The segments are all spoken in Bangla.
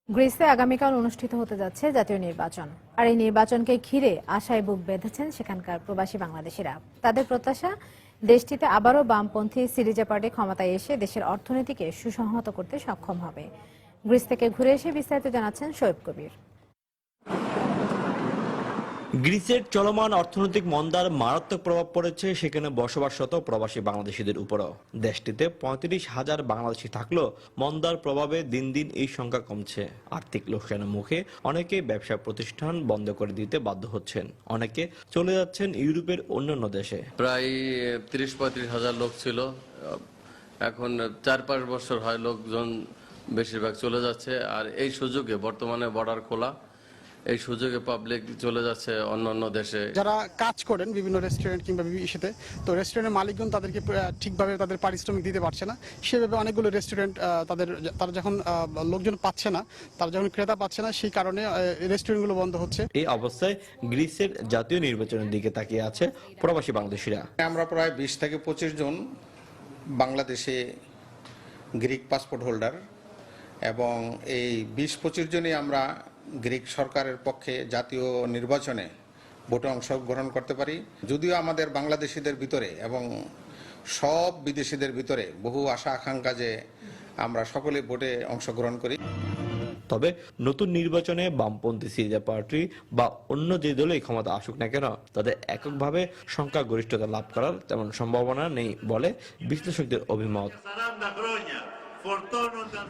গ্রিসে আগামীকাল অনুষ্ঠিত হতে যাচ্ছে জাতীয় নির্বাচন। আর এই নির্বাচনকে ঘিরে আশায় বুক বেঁধেছেন সেখানকার প্রবাসী বাংলাদেশিরা। তাদের প্রত্যাশা, দেশটিতে আবারও বামপন্থী সিরিজা পার্টি ক্ষমতায় এসে দেশের অর্থনীতিকে সুসংহত করতে সক্ষম হবে। গ্রিস থেকে ঘুরে এসে বিস্তারিত জানাচ্ছেন শোয়েব কবির। গ্রিসের চলমান অর্থনৈতিক মন্দার মারাত্মক প্রভাব পড়েছে সেখানে বসবাসরত প্রবাসী বাংলাদেশিদের উপরও। দেশটিতে ৩৫,০০০ বাংলাদেশি থাকলেও মন্দার প্রভাবে দিন দিন এই সংখ্যা কমছে। আর্থিক লোকসানের মুখে অনেকে ব্যবসা প্রতিষ্ঠান বন্ধ করে দিতে বাধ্য হচ্ছেন, অনেকে চলে যাচ্ছেন ইউরোপের অন্যান্য দেশে। প্রায় ৩০-৩৫,০০০ লোক ছিল, এখন ৪-৫ বছর হয় লোকজন বেশিরভাগ চলে যাচ্ছে। আর এই সুযোগে বর্তমানে বর্ডার খোলা, এই সুযোগে পাবলিক চলে যাচ্ছে অন্যান্য দেশে। যারা কাজ করেন বিভিন্ন রেস্টুরেন্ট কিংবা ইসেতে, তো রেস্টুরেন্টের মালিকগণ তাদেরকে ঠিকভাবে তাদের পারিশ্রমিক দিতে পারছে না। সেভাবে অনেকগুলো রেস্টুরেন্ট তারা যখন লোকজন পাচ্ছে না, তারা যখন ক্রেতা পাচ্ছে না, সেই কারণে রেস্টুরেন্টগুলো বন্ধ হচ্ছে। এই অবস্থায় গ্রিসের জাতীয় নির্বাচনের দিকে তাকিয়ে আছে প্রবাসী বাংলাদেশিরা। আমরা প্রায় ২০ থেকে ২৫ জন বাংলাদেশে গ্রিক পাসপোর্ট হোল্ডার, এবং এই ২০-২৫ জনই আমরা গ্রিক সরকারের পক্ষে জাতীয় নির্বাচনে ভোটে অংশগ্রহণ করতে পারি। যদিও আমাদের বাংলাদেশিদের ভিতরে এবং সব বিদেশিদের ভিতরে বহু আশা আকাঙ্ক্ষা যে আমরা সকলে ভোটে অংশগ্রহণ করি। তবে নতুন নির্বাচনে বামপন্থী সিরিজা পার্টি বা অন্য যে দলই ক্ষমতা আসুক না কেন, তাদের এককভাবে সংখ্যাগরিষ্ঠতা লাভ করার তেমন সম্ভাবনা নেই বলে বিশ্লেষকদের অভিমত।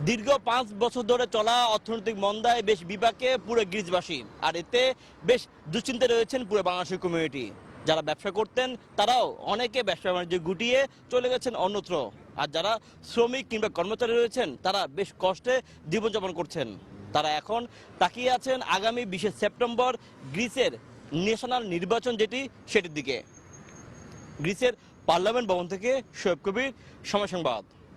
দীর্ঘ ৫ বছর ধরে চলা অর্থনৈতিক মন্দায় বেশ বিপাকে পুরো গ্রিসবাসী, আর এতে বেশ দুশ্চিন্তায় রয়েছেন পুরো বাংলাদেশের কমিউনিটি। যারা ব্যবসা করতেন তারাও অনেকে ব্যবসা বাণিজ্য গুটিয়ে চলে গেছেন অন্যত্র, আর যারা শ্রমিক কিংবা কর্মচারী রয়েছেন তারা বেশ কষ্টে জীবনযাপন করছেন। তারা এখন তাকিয়ে আছেন আগামী ২০ সেপ্টেম্বর গ্রিসের ন্যাশনাল নির্বাচন যেটি, সেটির দিকে। গ্রিসের পার্লামেন্ট ভবন থেকে শোয়েব কবির, সময় সংবাদ।